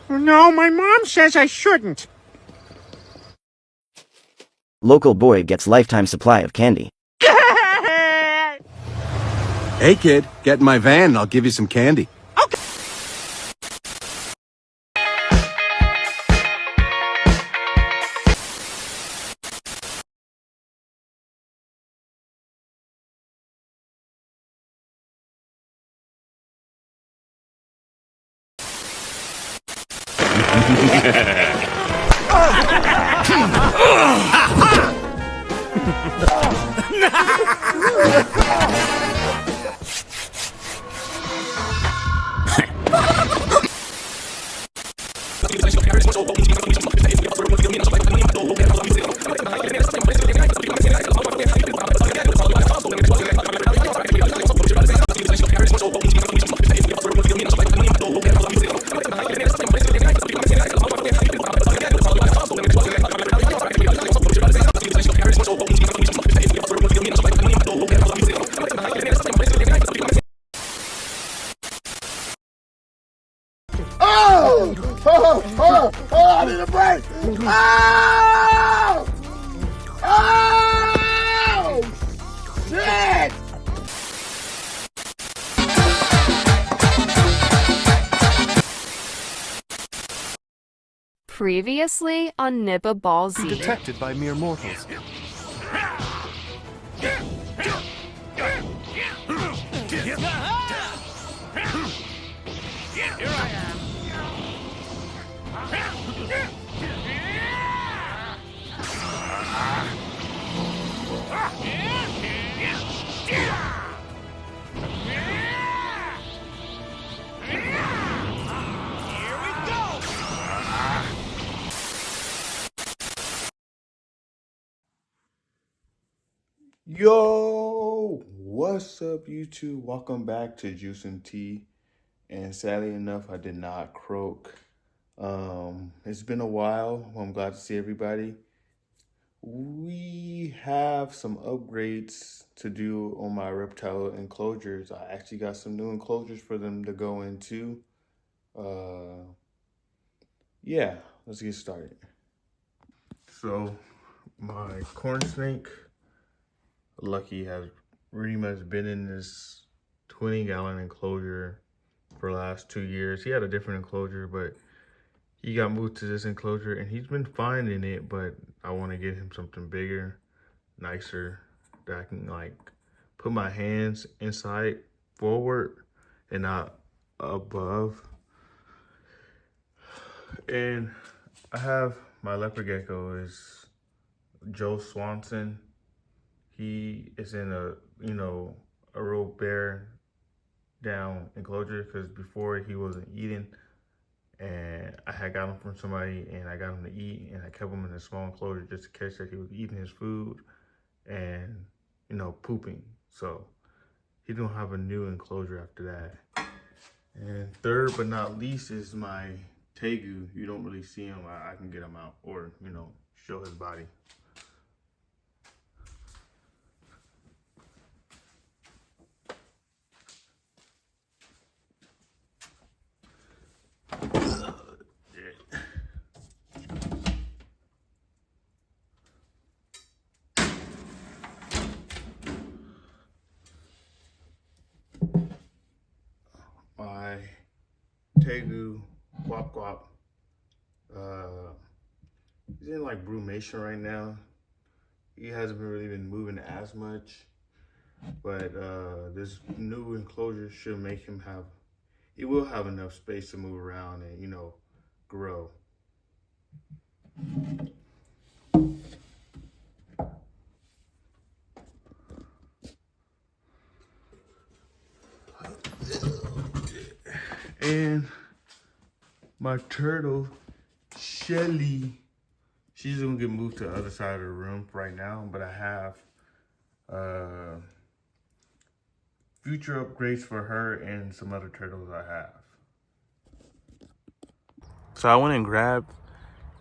No, my mom says I shouldn't. Local boy gets lifetime supply of candy. Hey kid, get in my van and I'll give you some candy. I need a break! Oh! Oh! Shit! Previously on Nibba Ball Z. Detected by mere mortals. Yo, what's up, YouTube? Welcome back to Juice and Tea. And sadly enough, I did not croak. It's been a while. I'm glad to see everybody. We have some upgrades to do on my reptile enclosures. I actually got some new enclosures for them to go into. Yeah, let's get started. So, my corn snake, Lucky, has pretty much been in this 20-gallon enclosure for the last 2 years. He had a different enclosure, but he got moved to this enclosure and he's been fine in it, but I want to get him something bigger, nicer, that I can like put my hands inside forward and not above. And I have my leopard gecko is Joe Swanson. He is in a real bear down enclosure because before he wasn't eating, and I had got him from somebody and I got him to eat, and I kept him in a small enclosure just to catch that he was eating his food and pooping. So he don't have a new enclosure after that. And third but not least is my Tegu. You don't really see him. I can get him out or show his body. My Tegu Guap Guap, he's in like brumation right now. He hasn't really been moving as much, but this new enclosure should make him he will have enough space to move around and grow. And my turtle, Shelly, she's gonna get moved to the other side of the room right now, but I have future upgrades for her and some other turtles I have. So I went and grabbed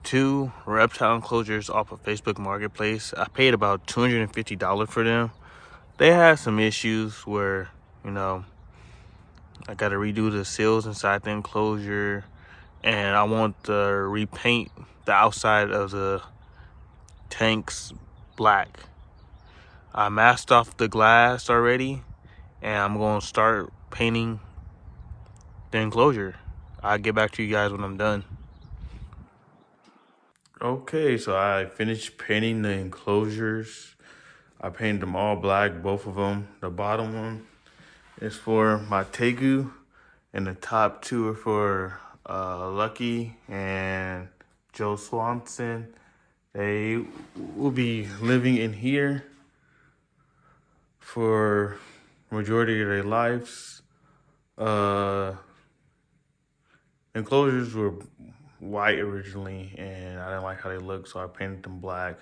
2 reptile enclosures off of Facebook Marketplace. I paid about $250 for them. They had some issues where, I got to redo the seals inside the enclosure. and I want to repaint the outside of the tanks black. I masked off the glass already, and I'm going to start painting the enclosure. I'll get back to you guys when I'm done. Okay, so I finished painting the enclosures. I painted them all black, both of them. The bottom one is for my Tegu, and the top two are for Lucky and Joe Swanson. They will be living in here for majority of their lives. Enclosures were white originally, and I didn't like how they looked, so I painted them black.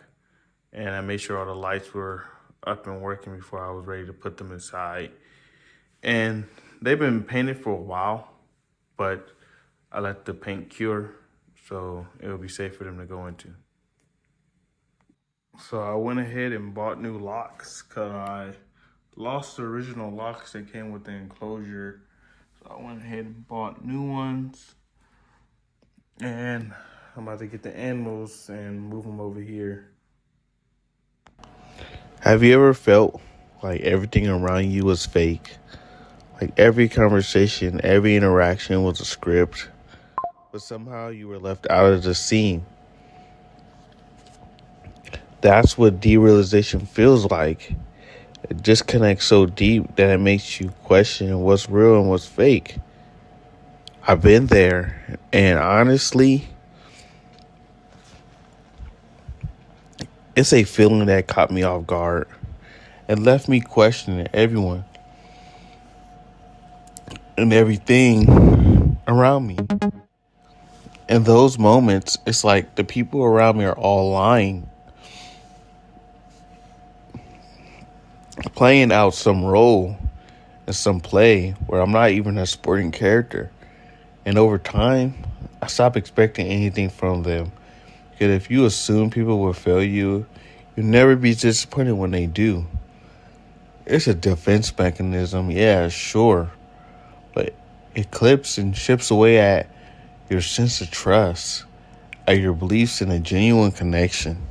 And I made sure all the lights were up and working before I was ready to put them inside. And they've been painted for a while, but I let the paint cure, so it'll be safe for them to go into. So I went ahead and bought new locks because I lost the original locks that came with the enclosure. So I went ahead and bought new ones. And I'm about to get the animals and move them over here. Have you ever felt like everything around you was fake? Like every conversation, every interaction was a script, but somehow you were left out of the scene. That's what derealization feels like. It disconnects so deep that it makes you question what's real and what's fake. I've been there, and honestly, it's a feeling that caught me off guard and left me questioning everyone and everything around me. In those moments, it's like the people around me are all lying, playing out some role in some play where I'm not even a supporting character. And over time, I stopped expecting anything from them. Because if you assume people will fail you, you'll never be disappointed when they do. It's a defense mechanism, yeah, sure. But it clips and chips away at your sense of trust, at your beliefs in a genuine connection.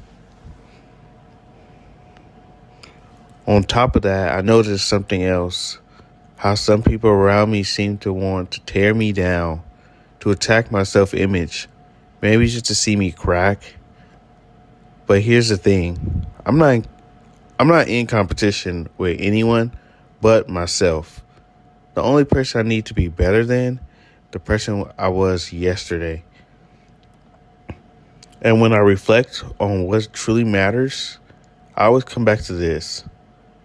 On top of that, I noticed something else. How some people around me seem to want to tear me down, to attack my self-image, maybe just to see me crack. But here's the thing. I'm not in competition with anyone but myself. The only person I need to be better than the person I was yesterday. And when I reflect on what truly matters, I always come back to this.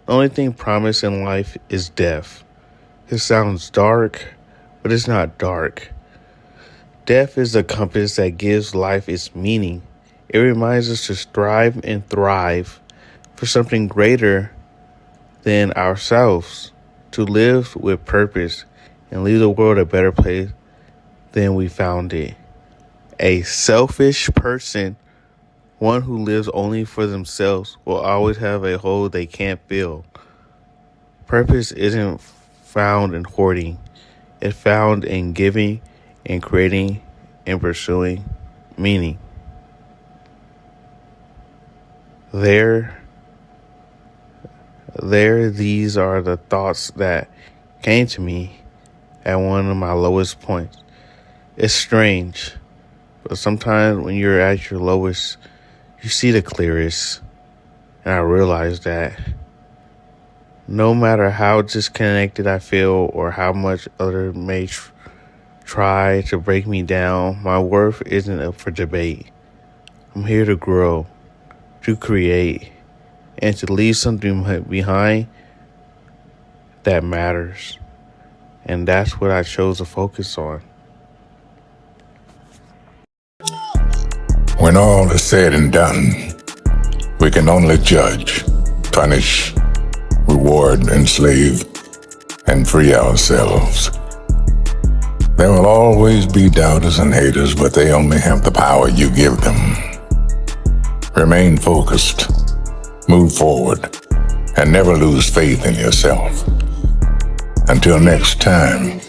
The only thing promised in life is death. It sounds dark, but it's not dark. Death is the compass that gives life its meaning. It reminds us to strive and thrive for something greater than ourselves, to live with purpose and leave the world a better place than we found it. A selfish person, one who lives only for themselves, will always have a hole they can't fill. Purpose isn't found in hoarding. It's found in giving and creating and pursuing meaning. These are the thoughts that came to me at one of my lowest points. It's strange, but sometimes when you're at your lowest, you see the clearest. And I realized that no matter how disconnected I feel or how much others may try to break me down, my worth isn't up for debate. I'm here to grow, to create, and to leave something behind that matters. And that's what I chose to focus on. When all is said and done, we can only judge, punish, reward, enslave, and free ourselves. There will always be doubters and haters, but they only have the power you give them. Remain focused, move forward, and never lose faith in yourself. Until next time,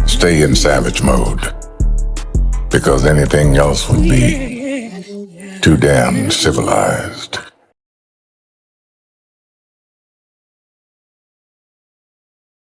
stay in savage mode. because anything else would be too damn civilized.